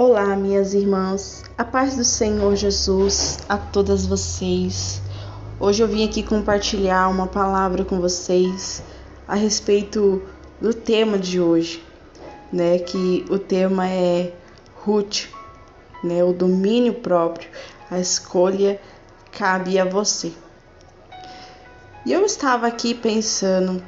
Olá, minhas irmãs, a paz do Senhor Jesus a todas vocês. Hoje eu vim aqui compartilhar uma palavra com vocês a respeito do tema de hoje, que o tema é Ruth, o domínio próprio, a escolha cabe a você. E eu estava aqui pensando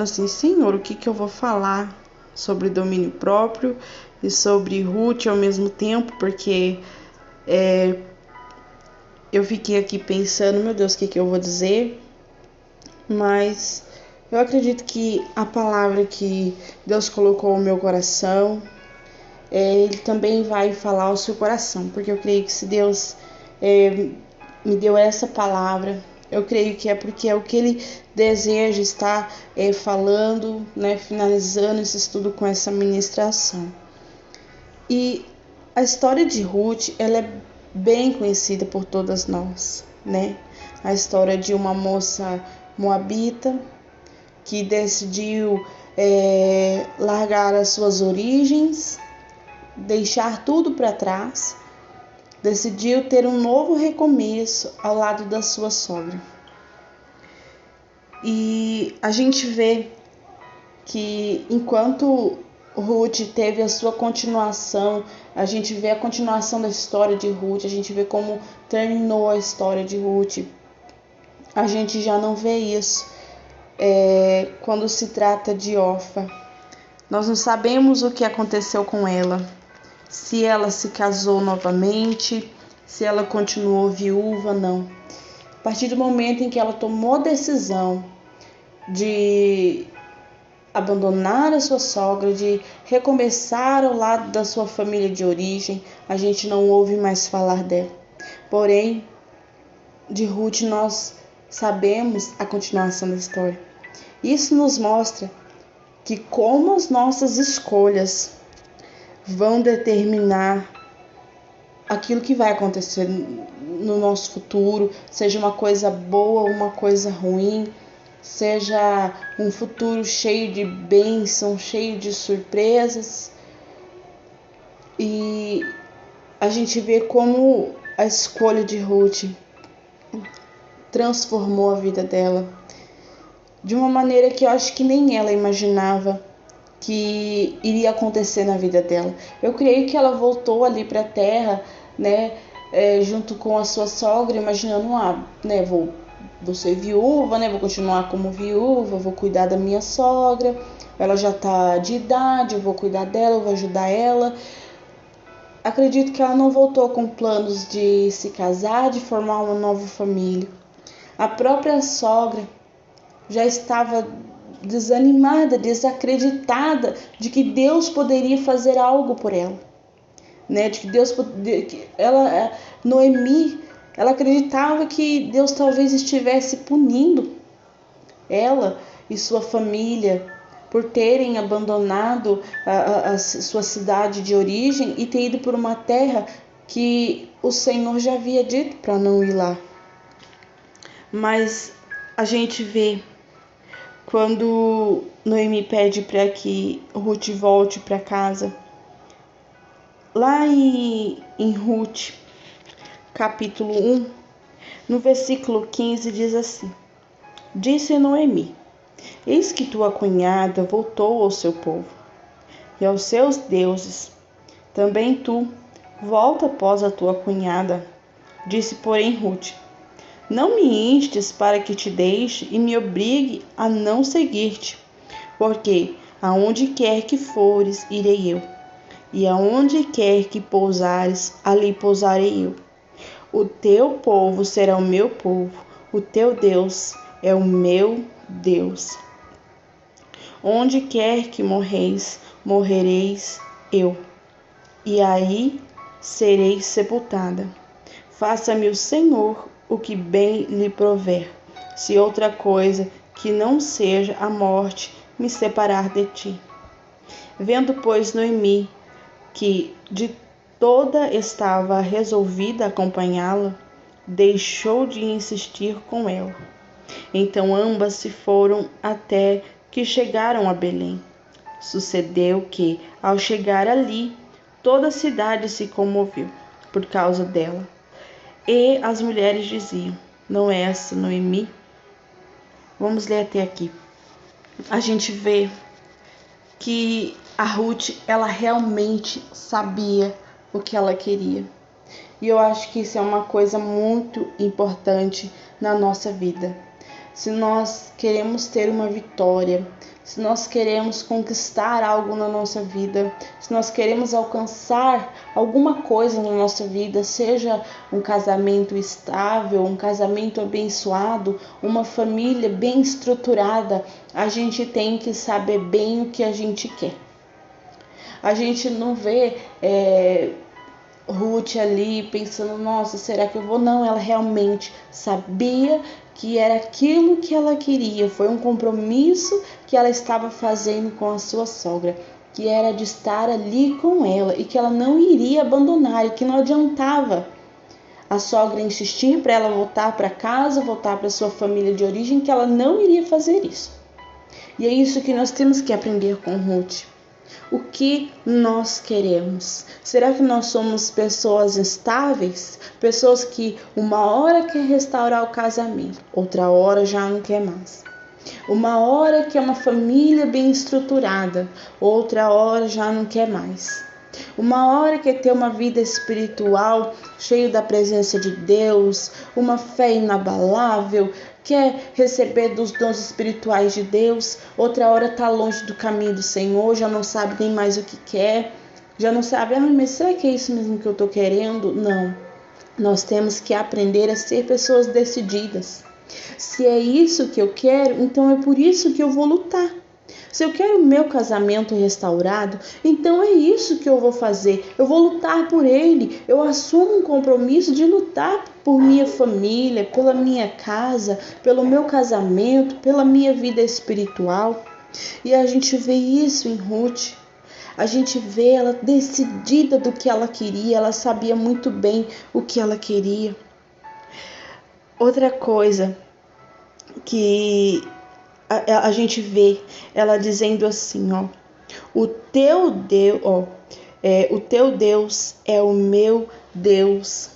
assim, Senhor, o que eu vou falar sobre domínio próprio e sobre Ruth ao mesmo tempo, porque eu fiquei aqui pensando, meu Deus, o que eu vou dizer? Mas eu acredito que a palavra que Deus colocou no meu coração, Ele também vai falar ao seu coração, porque eu creio que se Deus me deu essa palavra, eu creio que é porque é o que Ele deseja estar falando, finalizando esse estudo com essa ministração. E a história de Ruth, ela é bem conhecida por todas nós, A história de uma moça moabita que decidiu largar as suas origens, deixar tudo para trás, decidiu ter um novo recomeço ao lado da sua sogra. E a gente vê que enquanto Ruth teve a sua continuação, a gente vê a continuação da história de Ruth, a gente vê como terminou a história de Ruth. A gente já não vê isso quando se trata de Orfa. Nós não sabemos o que aconteceu com ela, se ela se casou novamente, se ela continuou viúva, não. A partir do momento em que ela tomou a decisão de abandonar a sua sogra, de recomeçar ao lado da sua família de origem, a gente não ouve mais falar dela. Porém, de Ruth nós sabemos a continuação da história. Isso nos mostra que como as nossas escolhas vão determinar aquilo que vai acontecer no nosso futuro, seja uma coisa boa ou uma coisa ruim, seja um futuro cheio de bênção, cheio de surpresas. E a gente vê como a escolha de Ruth transformou a vida dela de uma maneira que eu acho que nem ela imaginava que iria acontecer na vida dela. Eu creio que ela voltou ali para a terra, junto com a sua sogra, imaginando, vou ser viúva, vou continuar como viúva, vou cuidar da minha sogra, ela já está de idade, eu vou cuidar dela, eu vou ajudar ela. Acredito que ela não voltou com planos de se casar, de formar uma nova família. A própria sogra já estava desanimada, desacreditada de que Deus poderia fazer algo por ela, de que Deus Noemi, ela acreditava que Deus talvez estivesse punindo ela e sua família por terem abandonado a sua cidade de origem e ter ido por uma terra que o Senhor já havia dito para não ir lá. Mas a gente vê quando Noemi pede para que Ruth volte para casa, lá em Ruth, capítulo 1, no versículo 15, diz assim: Disse Noemi: Eis que tua cunhada voltou ao seu povo e aos seus deuses. Também tu, volta após a tua cunhada. Disse, porém, Ruth: Não me instes para que te deixe e me obrigue a não seguir-te, porque aonde quer que fores, irei eu, e aonde quer que pousares, ali pousarei eu. O teu povo será o meu povo, o teu Deus é o meu Deus. Onde quer que morreis, morrereis eu, e aí serei sepultada. Faça-me o Senhor o que bem lhe prover, se outra coisa que não seja a morte me separar de ti. Vendo, pois, Noemi que de toda estava resolvida a acompanhá-la, deixou de insistir com ela. Então ambas se foram até que chegaram a Belém. Sucedeu que, ao chegar ali, toda a cidade se comoveu por causa dela. E as mulheres diziam: não é essa Noemi? Vamos ler até aqui. A gente vê que a Ruth, ela realmente sabia o que ela queria. E eu acho que isso é uma coisa muito importante na nossa vida. Se nós queremos ter uma vitória, se nós queremos conquistar algo na nossa vida, se nós queremos alcançar alguma coisa na nossa vida, seja um casamento estável, um casamento abençoado, uma família bem estruturada, a gente tem que saber bem o que a gente quer. A gente não vê Ruth ali pensando, nossa, será que eu vou? Não, ela realmente sabia que era aquilo que ela queria. Foi um compromisso que ela estava fazendo com a sua sogra, que era de estar ali com ela e que ela não iria abandonar, e que não adiantava a sogra insistir para ela voltar para casa, voltar para sua família de origem, que ela não iria fazer isso. E é isso que nós temos que aprender com Ruth. O que nós queremos? Será que nós somos pessoas estáveis? Pessoas que uma hora quer restaurar o casamento, outra hora já não quer mais. Uma hora quer uma família bem estruturada, outra hora já não quer mais. Uma hora quer ter uma vida espiritual cheia da presença de Deus, uma fé inabalável, quer receber dos dons espirituais de Deus, outra hora está longe do caminho do Senhor, já não sabe nem mais o que quer, já não sabe, mas será que é isso mesmo que eu estou querendo? Não, nós temos que aprender a ser pessoas decididas. Se é isso que eu quero, então é por isso que eu vou lutar. Se eu quero o meu casamento restaurado, então é isso que eu vou fazer. Eu vou lutar por ele. Eu assumo um compromisso de lutar por minha família, pela minha casa, pelo meu casamento, pela minha vida espiritual. E a gente vê isso em Ruth. A gente vê ela decidida do que ela queria. Ela sabia muito bem o que ela queria. Outra coisa que a gente vê ela dizendo assim, o teu Deus é o meu Deus.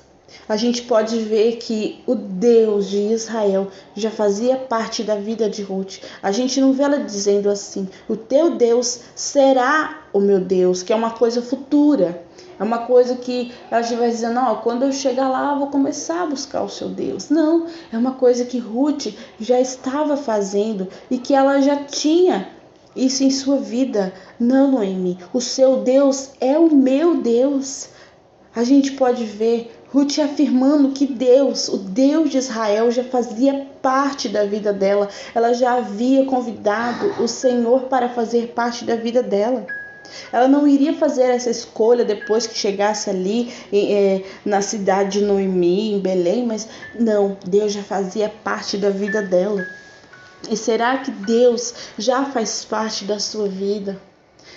A gente pode ver que o Deus de Israel já fazia parte da vida de Ruth. A gente não vê ela dizendo assim, o teu Deus será o meu Deus, que é uma coisa futura. É uma coisa que ela vai dizendo, quando eu chegar lá, eu vou começar a buscar o seu Deus. Não, é uma coisa que Ruth já estava fazendo e que ela já tinha isso em sua vida. Não, Noemi, o seu Deus é o meu Deus. A gente pode ver Ruth afirmando que Deus, o Deus de Israel, já fazia parte da vida dela. Ela já havia convidado o Senhor para fazer parte da vida dela. Ela não iria fazer essa escolha depois que chegasse ali na cidade de Noemi, em Belém, mas não, Deus já fazia parte da vida dela. E será que Deus já faz parte da sua vida?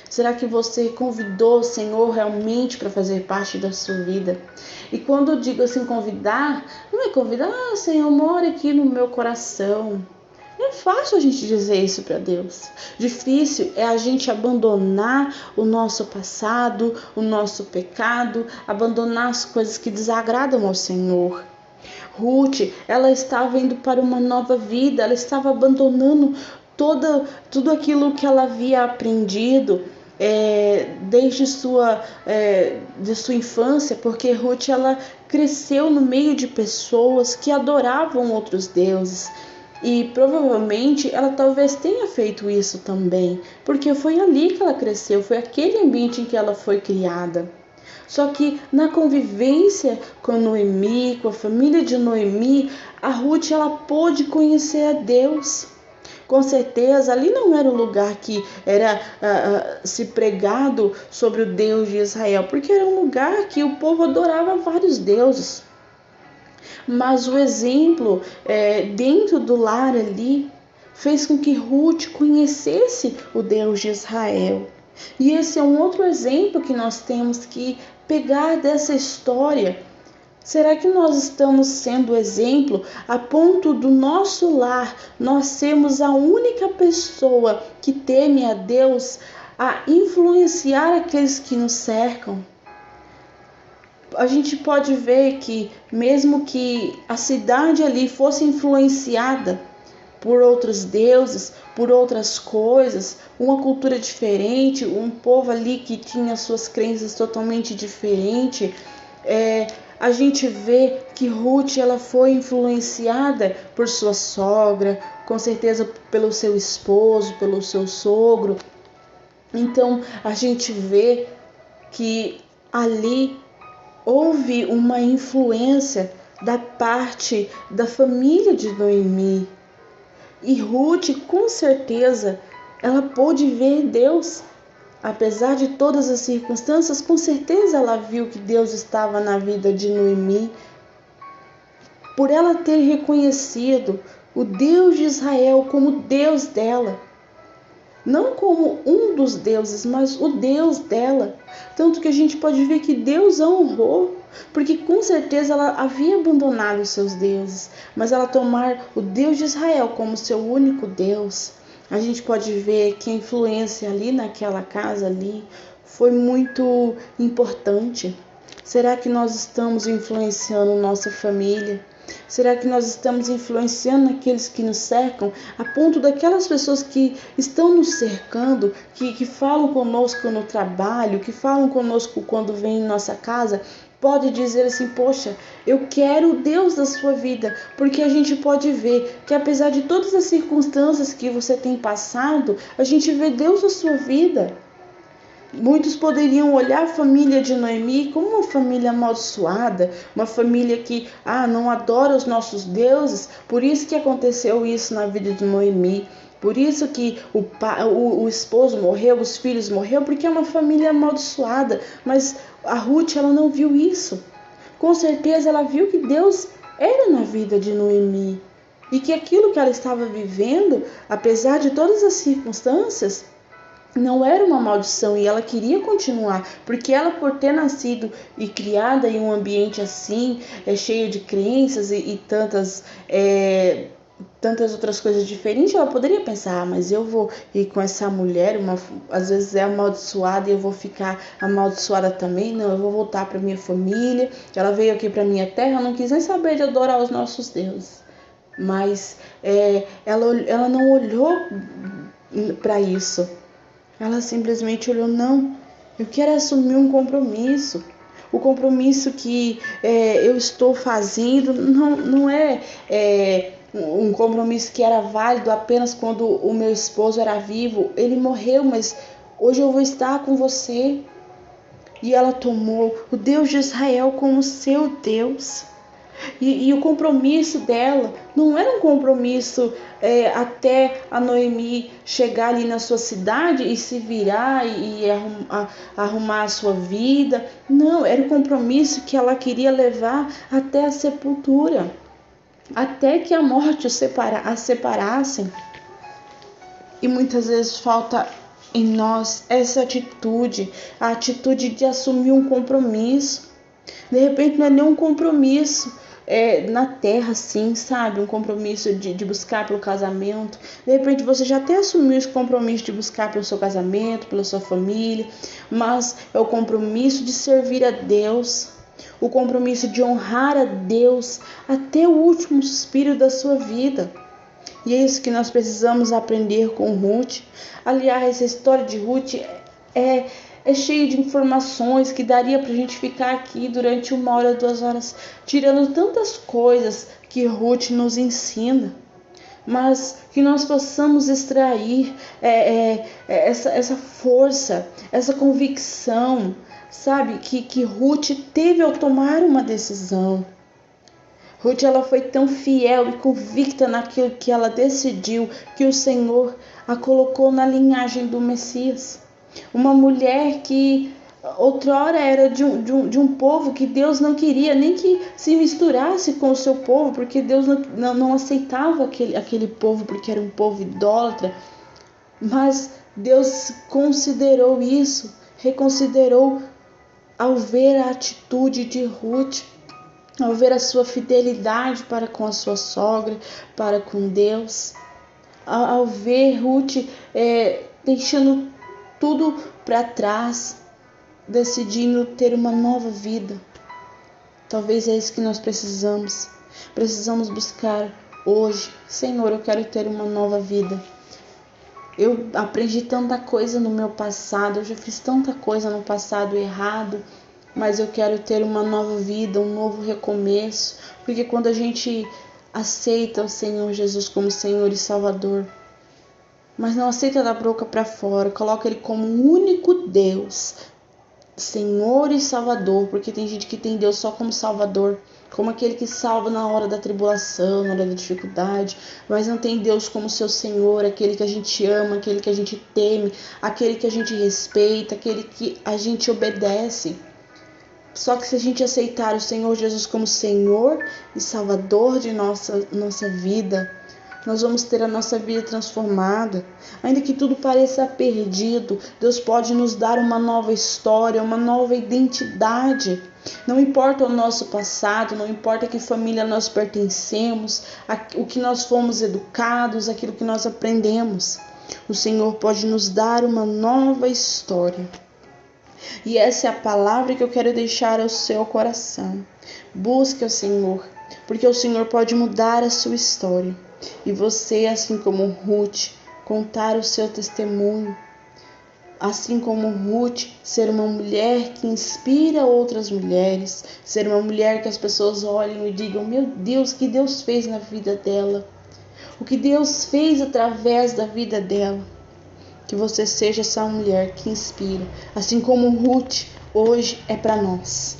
Será que você convidou o Senhor realmente para fazer parte da sua vida? E quando eu digo assim, convidar, não é convidar, Senhor, mora aqui no meu coração. É fácil a gente dizer isso para Deus. Difícil é a gente abandonar o nosso passado, o nosso pecado, abandonar as coisas que desagradam ao Senhor. Ruth, ela estava indo para uma nova vida, ela estava abandonando tudo aquilo que ela havia aprendido desde de sua infância, porque Ruth ela cresceu no meio de pessoas que adoravam outros deuses. E provavelmente ela talvez tenha feito isso também, porque foi ali que ela cresceu, foi aquele ambiente em que ela foi criada. Só que na convivência com Noemi, com a família de Noemi, a Ruth ela pôde conhecer a Deus. Com certeza, ali não era o lugar que era se pregado sobre o Deus de Israel, porque era um lugar que o povo adorava vários deuses. Mas o exemplo dentro do lar ali fez com que Ruth conhecesse o Deus de Israel. E esse é um outro exemplo que nós temos que pegar dessa história. Será que nós estamos sendo exemplo a ponto do nosso lar nós sermos a única pessoa que teme a Deus, a influenciar aqueles que nos cercam. A gente pode ver que mesmo que a cidade ali fosse influenciada por outros deuses, por outras coisas, uma cultura diferente, um povo ali que tinha suas crenças totalmente diferentes, a gente vê que Ruth ela foi influenciada por sua sogra, com certeza pelo seu esposo, pelo seu sogro. Então a gente vê que ali houve uma influência da parte da família de Noemi. E Ruth, com certeza, ela pôde ver Deus. Apesar de todas as circunstâncias, com certeza ela viu que Deus estava na vida de Noemi. Por ela ter reconhecido o Deus de Israel como Deus dela. Não como um dos deuses, mas o Deus dela. Tanto que a gente pode ver que Deus a honrou, porque com certeza ela havia abandonado os seus deuses, mas ela tomar o Deus de Israel como seu único Deus. A gente pode ver que a influência ali naquela casa ali foi muito importante. Será que nós estamos influenciando nossa família? Será que nós estamos influenciando aqueles que nos cercam, a ponto daquelas pessoas que estão nos cercando, que falam conosco no trabalho, que falam conosco quando vêm em nossa casa, pode dizer assim, poxa, eu quero o Deus da sua vida, porque a gente pode ver que apesar de todas as circunstâncias que você tem passado, a gente vê Deus na sua vida. Muitos poderiam olhar a família de Noemi como uma família amaldiçoada, uma família que não adora os nossos deuses, por isso que aconteceu isso na vida de Noemi, por isso que o esposo morreu, os filhos morreram, porque é uma família amaldiçoada. Mas a Ruth ela não viu isso. Com certeza ela viu que Deus era na vida de Noemi e que aquilo que ela estava vivendo, apesar de todas as circunstâncias, não era uma maldição e ela queria continuar, porque ela, por ter nascido e criada em um ambiente assim, cheio de crenças e tantas outras coisas diferentes, ela poderia pensar, mas eu vou ir com essa mulher, às vezes é amaldiçoada e eu vou ficar amaldiçoada também. Não, eu vou voltar para minha família. Ela veio aqui para minha terra, não quis nem saber de adorar os nossos deuses. Mas ela não olhou para isso. Ela simplesmente olhou, não, eu quero assumir um compromisso. O compromisso que eu estou fazendo não é um compromisso que era válido apenas quando o meu esposo era vivo. Ele morreu, mas hoje eu vou estar com você. E ela tomou o Deus de Israel como seu Deus. E o compromisso dela não era um compromisso até a Noemi chegar ali na sua cidade e se virar e arrumar a sua vida. Não, era um compromisso que ela queria levar até a sepultura, até que a morte a separassem. E muitas vezes falta em nós essa atitude, a atitude de assumir um compromisso. De repente não é nem um compromisso na terra, assim, sabe? Um compromisso de buscar pelo casamento. De repente você já até assumiu esse compromisso de buscar pelo seu casamento, pela sua família, mas é o compromisso de servir a Deus, o compromisso de honrar a Deus até o último suspiro da sua vida. E é isso que nós precisamos aprender com Ruth. Aliás, a história de Ruth é cheio de informações que daria para a gente ficar aqui durante 1 hora, 2 horas, tirando tantas coisas que Ruth nos ensina, mas que nós possamos extrair essa força, essa convicção, sabe, que Ruth teve ao tomar uma decisão. Ruth ela foi tão fiel e convicta naquilo que ela decidiu, que o Senhor a colocou na linhagem do Messias. Uma mulher que outrora era de um povo que Deus não queria nem que se misturasse com o seu povo, porque Deus não aceitava aquele povo, porque era um povo idólatra. Mas Deus considerou isso, reconsiderou ao ver a atitude de Ruth, ao ver a sua fidelidade para com a sua sogra, para com Deus, ao ver Ruth deixando tudo para trás, decidindo ter uma nova vida. Talvez é isso que nós precisamos. Precisamos buscar hoje. Senhor, eu quero ter uma nova vida. Eu aprendi tanta coisa no meu passado, eu já fiz tanta coisa no passado errado, mas eu quero ter uma nova vida, um novo recomeço. Porque quando a gente aceita o Senhor Jesus como Senhor e Salvador, mas não aceita da boca para fora, coloca Ele como o único Deus, Senhor e Salvador, porque tem gente que tem Deus só como Salvador, como aquele que salva na hora da tribulação, na hora da dificuldade, mas não tem Deus como seu Senhor, aquele que a gente ama, aquele que a gente teme, aquele que a gente respeita, aquele que a gente obedece. Só que se a gente aceitar o Senhor Jesus como Senhor e Salvador de nossa vida, nós vamos ter a nossa vida transformada. Ainda que tudo pareça perdido, Deus pode nos dar uma nova história, uma nova identidade. Não importa o nosso passado, não importa a que família nós pertencemos, o que nós fomos educados, aquilo que nós aprendemos. O Senhor pode nos dar uma nova história. E essa é a palavra que eu quero deixar ao seu coração. Busque o Senhor, porque o Senhor pode mudar a sua história. E você, assim como Ruth, contar o seu testemunho. Assim como Ruth, ser uma mulher que inspira outras mulheres. Ser uma mulher que as pessoas olhem e digam: meu Deus, o que Deus fez na vida dela? O que Deus fez através da vida dela? Que você seja essa mulher que inspira. Assim como Ruth hoje é para nós.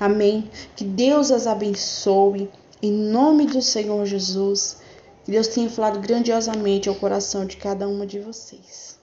Amém? Que Deus as abençoe. Em nome do Senhor Jesus. Que Deus tenha falado grandiosamente ao coração de cada uma de vocês.